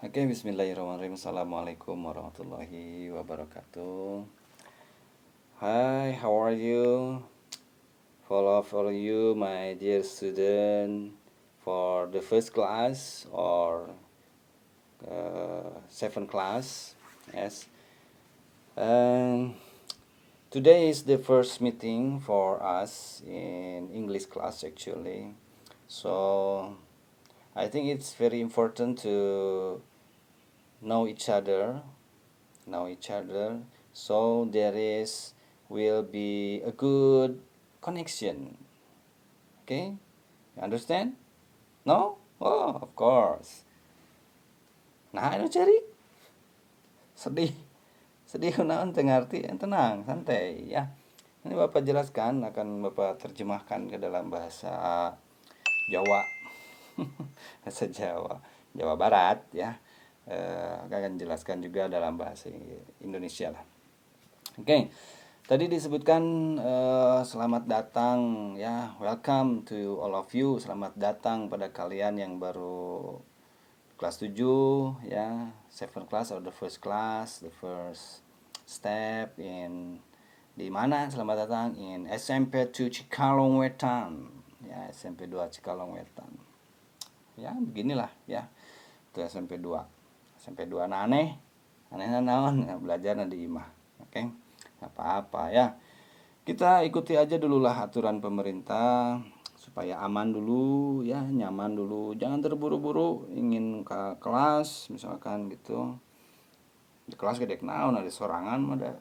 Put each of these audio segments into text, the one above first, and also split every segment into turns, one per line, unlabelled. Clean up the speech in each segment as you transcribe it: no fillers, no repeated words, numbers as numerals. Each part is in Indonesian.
Oke, bismillahirrahmanirrahim. Assalamualaikum warahmatullahi wabarakatuh. Hi, how are you? For you, my dear student, for the first class or seventh class. Yes. And today is the first meeting for us in English class actually. So I think it's very important to know each other so will be a good connection. Okay, you understand? No? Oh, of course. Nah, anu cari sedih sedih naon teu ngarti, tenang santai ya. Ini Bapak jelaskan, akan Bapak terjemahkan ke dalam bahasa Jawa. Bahasa Jawa, Jawa Barat ya. Akan jelaskan juga dalam bahasa Indonesia lah. Oke, tadi disebutkan selamat datang ya, welcome to all of you, selamat datang pada kalian yang baru kelas 7 ya, seventh class or the first class, the first step in di mana selamat datang in SMP 2 Cikalong Wetan ya, SMP 2 Cikalong Wetan. Ya, beginilah ya. Itu SMP 2. SMP 2 na aneh naon belajar di imah. Oke. Apa-apa ya. Kita ikuti aja dululah aturan pemerintah supaya aman dulu ya, nyaman dulu. Jangan terburu-buru ingin ke kelas misalkan gitu. Di kelas gede naon ada sorangan mah ada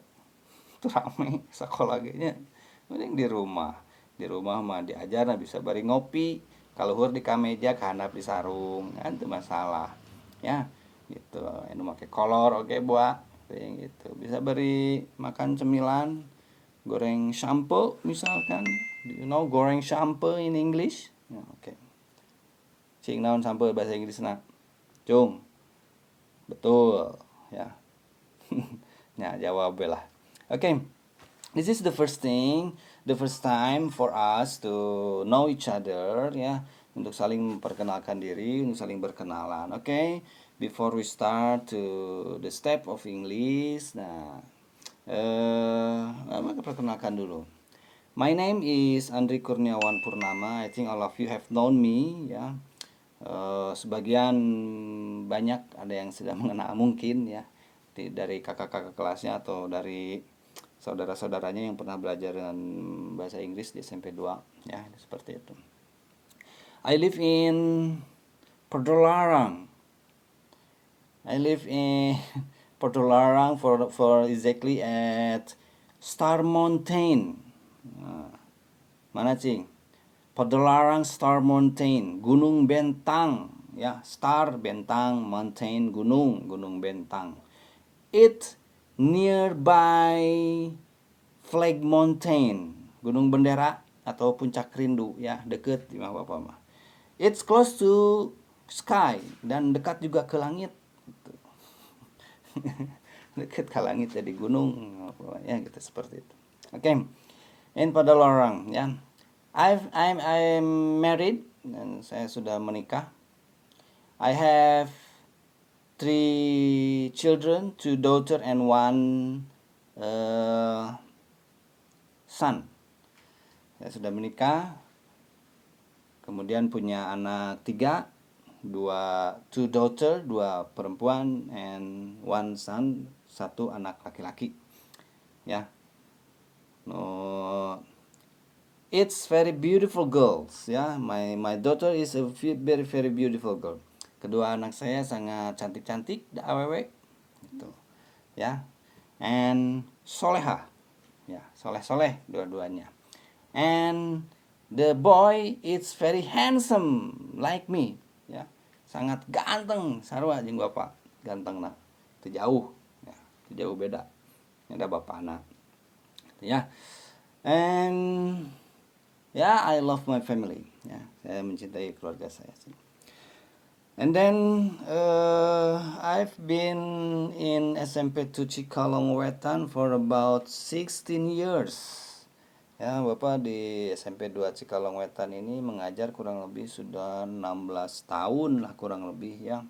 tuh rame sekolah nya. Mending di rumah. Di rumah mah diajar bisa bari ngopi. Kaluhur di kameja kehandap di sarung kan itu masalah ya gitu. Ini pakai kolor oke buat kayak gitu. Bisa beri makan cemilan, goreng shampoo misalkan. Do you know goreng shampoo in English? Ya, oke. Cing naon shampoo bahasa Inggris nak? Cung. Betul ya. Ya jawab lah. Oke. This is the first thing, the first time for us to know each other ya, untuk saling memperkenalkan diri, untuk saling berkenalan. Oke. Before we start to the step of English. Nah, maka perkenalkan dulu. My name is Andri Kurniawan Purnama. I think all of you have known me ya. Sebagian banyak ada yang sudah mengenal mungkin ya, dari kakak-kakak kelasnya atau dari saudara-saudaranya yang pernah belajar dengan bahasa Inggris di SMP 2 ya, seperti itu. I live in Portolarang. I live in Portolarang for exactly at Star Mountain. Mana cing? Portolarang Star Mountain, Gunung Bentang ya, Star Bentang, Mountain Gunung, Gunung Bentang. It nearby Flag Mountain, Gunung Bendera atau Puncak Rindu ya, deket di mah Bapak mah. It's close to sky dan dekat juga ke langit. Dekat ke langit jadi gunung ya gitu seperti itu. Oke. In Padalarang ya. I'm married dan saya sudah menikah. I have 3 children, 2 daughter and 1 son. Saya sudah menikah. Kemudian punya anak 3, 2 daughter, 2 perempuan and 1 son, 1 anak laki-laki. Ya. No, it's very beautiful girls ya. My daughter is a very beautiful girl. Kedua anak saya sangat cantik-cantik, awewe gitu. Ya. And soleha. Ya, soleh-soleh dua-duanya. And the boy is very handsome like me ya. Sangat ganteng sarua jeung bapak. Ganteng nak. Teu jauh ya. Teu jauh beda. Ada bapak anak. Ya. And yeah, I love my family. Ya, saya mencintai keluarga saya. And then I've been in SMP 2 Cikalong Wetan for about 16 years. Ya, Bapak di SMP 2 Cikalong Wetan ini mengajar kurang lebih sudah 16 tahun lah kurang lebih ya.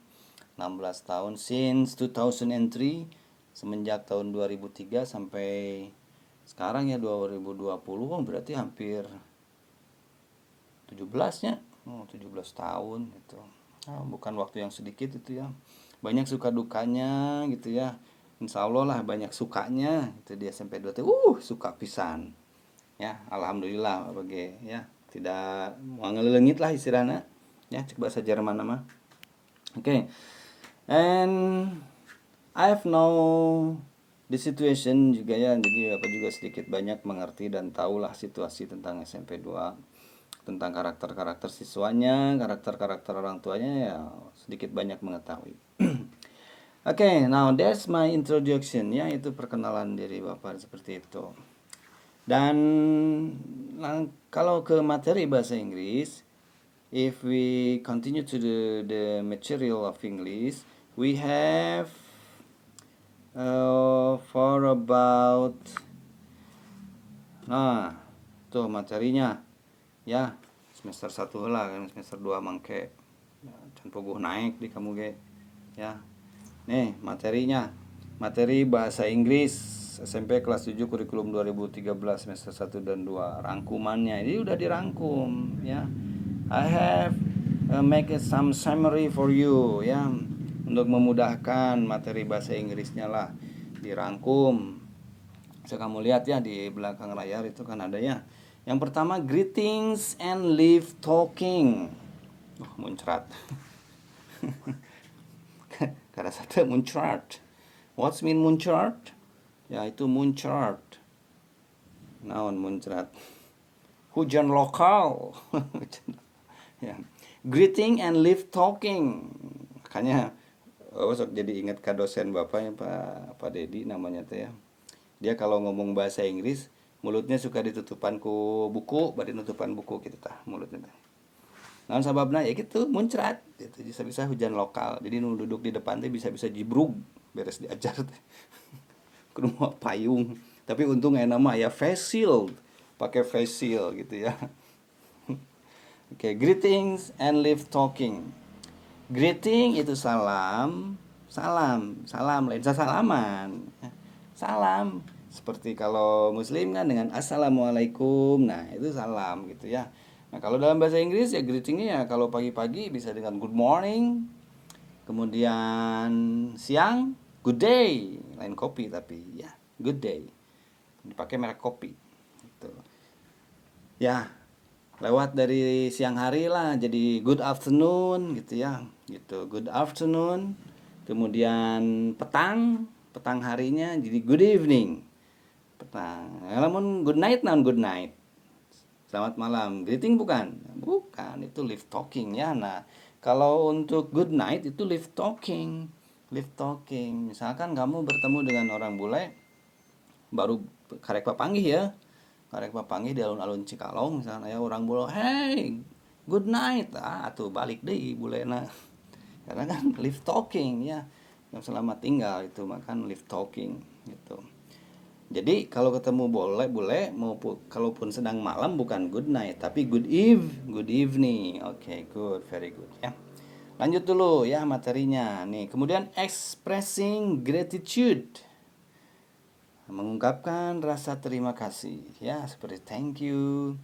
16 tahun since 2003, semenjak tahun 2003 sampai sekarang ya 2020. Oh, berarti hampir 17-nya. Oh, 17 tahun gitu. Bukan waktu yang sedikit itu ya. Banyak suka dukanya gitu ya. Insya Allah lah banyak sukanya itu dia sampai 2 tahun. Suka pisan. Ya, alhamdulillah bagi ya. Tidak mau ngelelengit lah istilahnya. Ya, cek bahasa Jerman nama. Oke. And I've know the situation juga ya, jadi apa juga sedikit banyak mengerti dan tahulah situasi tentang SMP 2, tentang karakter-karakter siswanya, karakter-karakter orang tuanya ya sedikit banyak mengetahui. Oke, now that's my introduction ya, itu perkenalan diri Bapak seperti itu. Dan kalau ke materi bahasa Inggris, if we continue to the material of English, we have for about tuh materinya ya semester 1 lah kan, semester 2 mangke can puguh naik di kamu ge ya. Nih materinya, materi bahasa Inggris SMP kelas 7 kurikulum 2013 semester 1 dan 2, rangkumannya ini udah dirangkum ya. I have make some summary for you ya, untuk memudahkan materi bahasa Inggrisnya lah dirangkum. Bisa kamu lihat ya di belakang layar itu kan ada ya. Yang pertama greetings and leave talking. Muncrat. Kada satu muncrat. What's mean muncrat? Ya itu muncrat. Naon muncrat? Hujan lokal. Ya. Greeting and leave talking. Makanya jadi ingat ke dosen bapaknya Pak Dedi namanya teh ya. Dia kalau ngomong bahasa Inggris mulutnya suka ditutupan ku buku, bari nutupan buku gitu tah mulutnya teh. Naon sababna ya gitu muncrat gitu, bisa-bisa hujan lokal. Jadi nu duduk di depan teh bisa-bisa jibrug beres diajar teh. Kudu mau payung. Tapi untung nama ya face shield. Pakai face shield gitu ya. Oke, greetings and leave talking. Greeting itu salam, lain salaman. Salam. Seperti kalau muslim kan dengan assalamualaikum. Nah, itu salam gitu ya. Nah, kalau dalam bahasa Inggris ya greetingnya ya kalau pagi-pagi bisa dengan good morning. Kemudian siang good day, lain kopi tapi ya, good day. Dipakai merek kopi. Gitu. Ya, lewat dari siang hari lah jadi good afternoon gitu ya, gitu good afternoon. Kemudian petang harinya jadi good evening petang. Namun good night, good night, selamat malam, greeting bukan itu leave talking ya. Nah kalau untuk good night itu leave talking. Misalkan kamu bertemu dengan orang bule baru karek papanggih ya, di alun-alun Cikalong misalnya ya, orang bule hey good night atuh balik deh bulena karena kan live talking ya, yang selamat tinggal itu makan live talking gitu. Jadi kalau ketemu bule mau kalaupun sedang malam bukan good night tapi good evening. Oke, good, very good ya. Lanjut dulu ya materinya nih. Kemudian expressing gratitude, mengungkapkan rasa terima kasih ya, seperti thank you.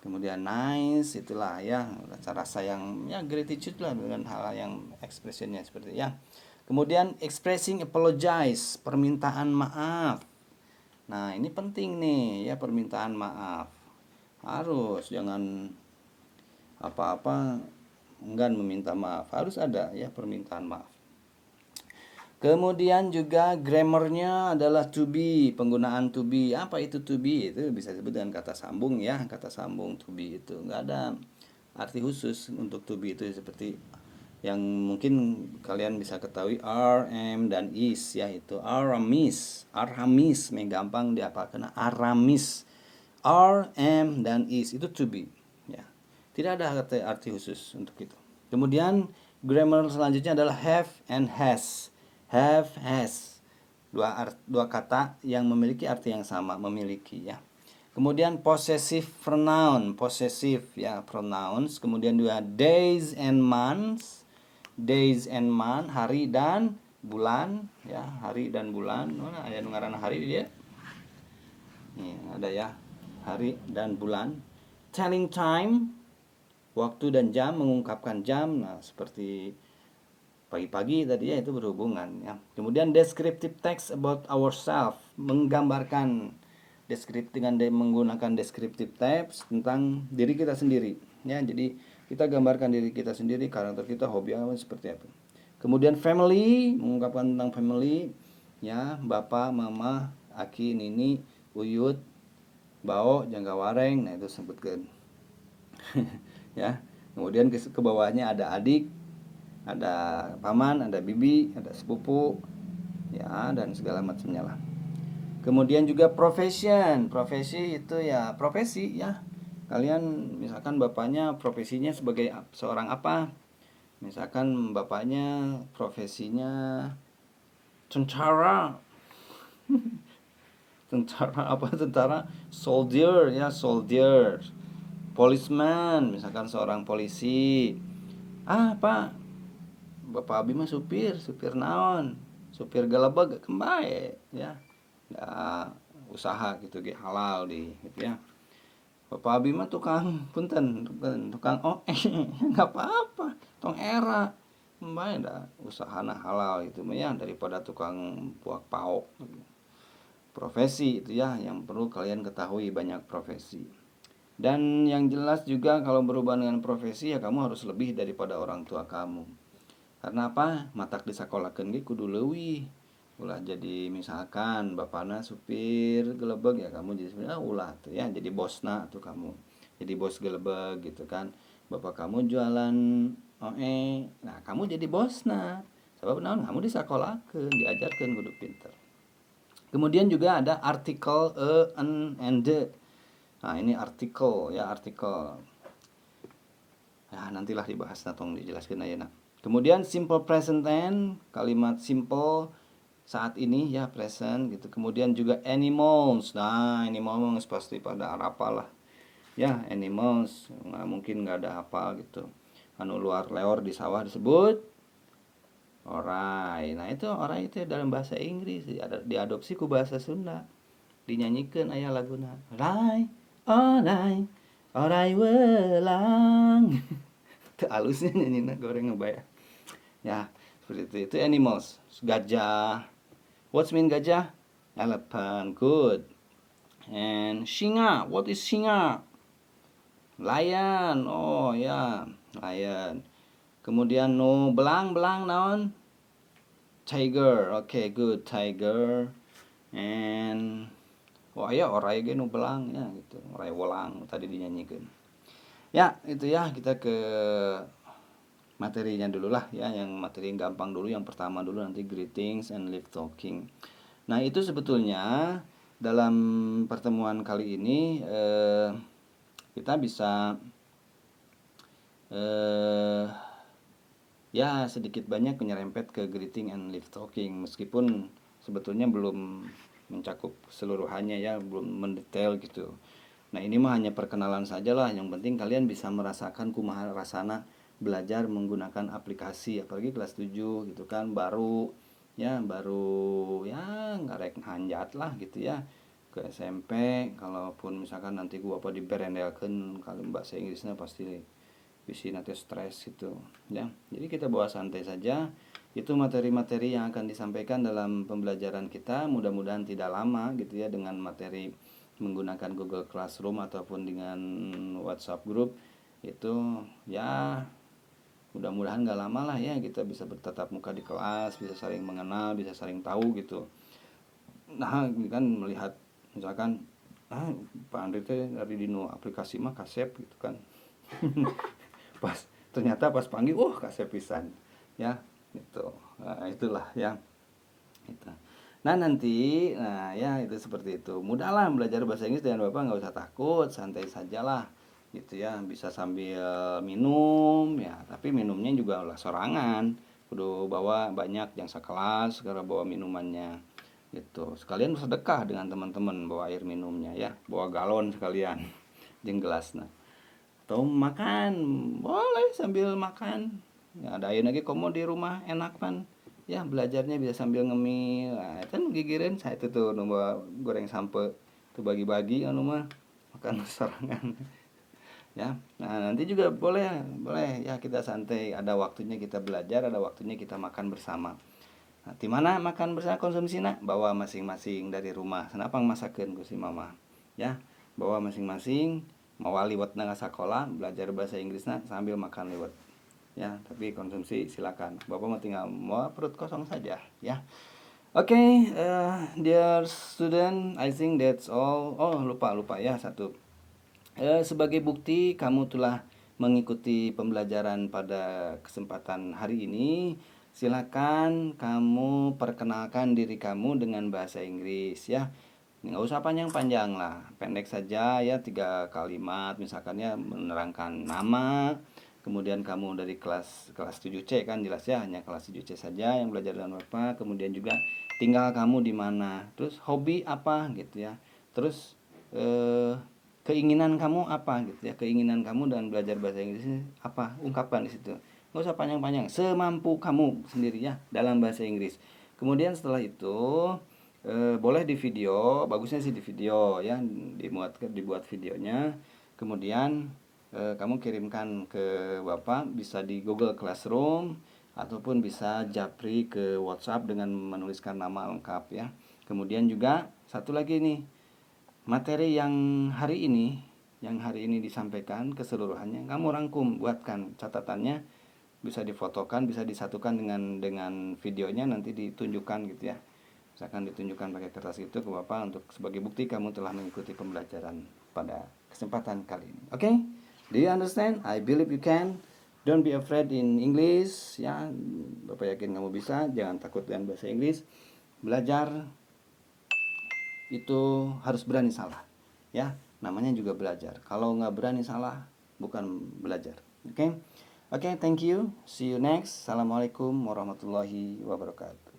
Kemudian nice, itulah ya rasa yang ya gratitude lah dengan hal yang expressionnya seperti ya. Kemudian expressing apologize, permintaan maaf. Nah ini penting nih ya, permintaan maaf harus, jangan apa-apa enggan meminta maaf, harus ada ya permintaan maaf. Kemudian juga grammarnya adalah to be, penggunaan to be. Apa itu to be? Itu bisa disebut dengan kata sambung ya, kata sambung to be itu nggak ada arti khusus untuk to be itu, seperti yang mungkin kalian bisa ketahui are, am, dan is ya, itu Aramis, gampang diapalkan Aramis, are, am, dan is itu to be ya, tidak ada arti khusus untuk itu. Kemudian grammar selanjutnya adalah have and has. Have, has, dua kata yang memiliki arti yang sama, memiliki ya. Kemudian possessive pronoun, possessive ya pronouns. Kemudian dua days and months. days and month, hari dan bulan, ya, hari dan bulan. Mana aya nu ngaranna hari dia? Nih, ada ya, hari dan bulan. Telling time, waktu dan jam, mengungkapkan jam. Nah, seperti pagi-pagi tadi ya, itu berhubungan ya. Kemudian descriptive text about ourselves, menggambarkan deskriptif dengan menggunakan descriptive text tentang diri kita sendiri ya. Jadi kita gambarkan diri kita sendiri, karakter kita, hobi apa, seperti apa. Kemudian family, mengungkapkan tentang family ya, bapak, mama, aki, nini, uyut, bao, jangka wareng. Nah, itu sebutkan ya. Kemudian ke bawahnya ada adik, ada paman, ada bibi, ada sepupu ya, dan segala macamnya lah. Kemudian juga profession, profesi itu ya, profesi ya. Kalian misalkan bapaknya profesinya sebagai seorang apa? Misalkan bapaknya profesinya tentara. Tentara apa? Tentara, soldier ya, soldier. Policeman, misalkan seorang polisi. Ah, Pak, Bapak Abi mah supir, supir naon? Supir galebeg kembae ya. Ya, usaha gitu ge halal di gitu ya. Bapak Abi mah tukang punten, tukang nggak apa-apa, tong era. Kembae dah usahana halal itu mah ya, daripada tukang puak paok. Profesi itu ya yang perlu kalian ketahui, banyak profesi. Dan yang jelas juga kalau berhubungan dengan profesi ya, kamu harus lebih daripada orang tua kamu. Karena apa? Matak disakolahkeun ge kudu leuwih. Ulah jadi misalkan bapakna supir gelebeg ya, kamu jadi supir, ulah tuh ya jadi bosna tuh kamu. Jadi bos gelebeg gitu kan. Bapak kamu jualan nah kamu jadi bosna. Sebab naon? Kamu disakolahkeun, diajarkeun kudu pinter. Kemudian juga ada artikel an, and the. Nah, ini artikel ya, artikel. Nah, nantilah dibahas, tong dijelaskan ayeuna. Kemudian simple present tense, kalimat simple saat ini ya, present gitu. Kemudian juga animals. Nah, animals pasti pada hafal lah. Ya, animals. Nah, mungkin nggak ada hafal gitu. Anu luar leor di sawah disebut orai. Nah, itu orai itu dalam bahasa Inggris, diadopsi ku bahasa Sunda. Dinyanyikan aya laguna. Orai, orai, orai welang. Itu halusnya nyanyi goreng ngebayar. Ya, seperti itu. Itu animals. Gajah. What's mean gajah? Elephant. Good. And singa. What is singa? Lion. Oh ya, lion. Kemudian no belang, belang naon? Tiger. Okay, good. Tiger. And ya orai ge nu belang ya gitu. Orai welang tadi dinyanyikan. Ya, itu ya, kita ke materinya dulu lah ya, yang materi yang gampang dulu, yang pertama dulu, nanti greetings and live talking. Nah, itu sebetulnya dalam pertemuan kali ini kita bisa ya sedikit banyak menyerempet ke greeting and live talking, meskipun sebetulnya belum mencakup keseluruhannya ya, belum mendetail gitu. Nah, ini mah hanya perkenalan saja lah, yang penting kalian bisa merasakan kumaha rasana belajar menggunakan aplikasi, apalagi kelas 7 gitu kan, baru ya ngarek hanjat lah gitu ya ke SMP. Kalaupun misalkan nanti gua apa diberendelkeun kalau bahasa Inggrisnya, pasti visi nanti stres gitu ya. Jadi kita bawa santai saja. Itu materi-materi yang akan disampaikan dalam pembelajaran kita, mudah-mudahan tidak lama gitu ya, dengan materi menggunakan Google Classroom ataupun dengan WhatsApp group. Itu ya mudah-mudahan gak lama lah ya, kita bisa bertatap muka di kelas, bisa saling mengenal, bisa saling tahu gitu. Nah, ini kan melihat misalkan Pak Andri teh dari dino aplikasi mah kasep gitu kan. Pas ternyata pas panggil kasep pisan ya gitu. Nah, itulah ya gitu. Nah, nanti ya itu seperti itu. Mudahlah belajar bahasa Inggris dengan Bapak, nggak usah takut, santai sajalah gitu ya, bisa sambil minum ya, tapi minumnya juga lah sorangan, kudu bawa banyak, yang sekelas karena bawa minumannya gitu. Sekalian sedekah dengan teman-teman, bawa air minumnya ya, bawa galon sekalian jeung gelasna. Atau makan boleh sambil makan Ya, ada ayeuna lagi komo di rumah enak kan. Ya, belajarnya bisa sambil ngemil. Nah, kan gigireun saya itu tuh nu goreng sampe tuh bagi-bagi anu mah makan sorangan. Ya. Nah, nanti juga boleh boleh ya kita santai, ada waktunya kita belajar, ada waktunya kita makan bersama. Nah, di mana makan bersama konsumsinya bawa masing-masing dari rumah. Kenapa masakeun ku si mama? Ya, bawa masing-masing mau liwat nang sekolah belajar bahasa Inggrisnya sambil makan liwat. Ya, tapi konsumsi silakan. Bapak mau tinggal mau perut kosong saja, ya. Oke, dear student, I think that's all. Oh, lupa ya satu. Sebagai bukti kamu telah mengikuti pembelajaran pada kesempatan hari ini, silakan kamu perkenalkan diri kamu dengan bahasa Inggris ya. Nggak usah panjang-panjang lah, pendek saja ya, 3 kalimat misalkan ya, menerangkan nama, kemudian kamu dari kelas 7C kan jelas ya, hanya kelas 7C saja yang belajar dengan Bapak, kemudian juga tinggal kamu di mana, terus hobi apa gitu ya, terus keinginan kamu apa gitu ya, keinginan kamu dengan belajar bahasa Inggris ini apa, ungkapkan di situ, nggak usah panjang-panjang, semampu kamu sendiri ya dalam bahasa Inggris. Kemudian setelah itu boleh di video, bagusnya sih di video ya, dibuat videonya, kemudian kamu kirimkan ke Bapak, bisa di Google Classroom ataupun bisa japri ke WhatsApp dengan menuliskan nama lengkap ya. Kemudian juga satu lagi nih, materi yang hari ini disampaikan keseluruhannya kamu rangkum, buatkan catatannya, bisa difotokan, bisa disatukan dengan videonya, nanti ditunjukkan gitu ya. Misalkan ditunjukkan pakai kertas itu ke Bapak untuk sebagai bukti kamu telah mengikuti pembelajaran pada kesempatan kali ini. Oke? Do you understand? I believe you can. Don't be afraid in English ya. Bapak yakin kamu bisa, jangan takut dengan bahasa Inggris. Belajar itu harus berani salah ya, namanya juga belajar. Kalau nggak berani salah bukan belajar. Oke, thank you, see you next. Assalamualaikum warahmatullahi wabarakatuh.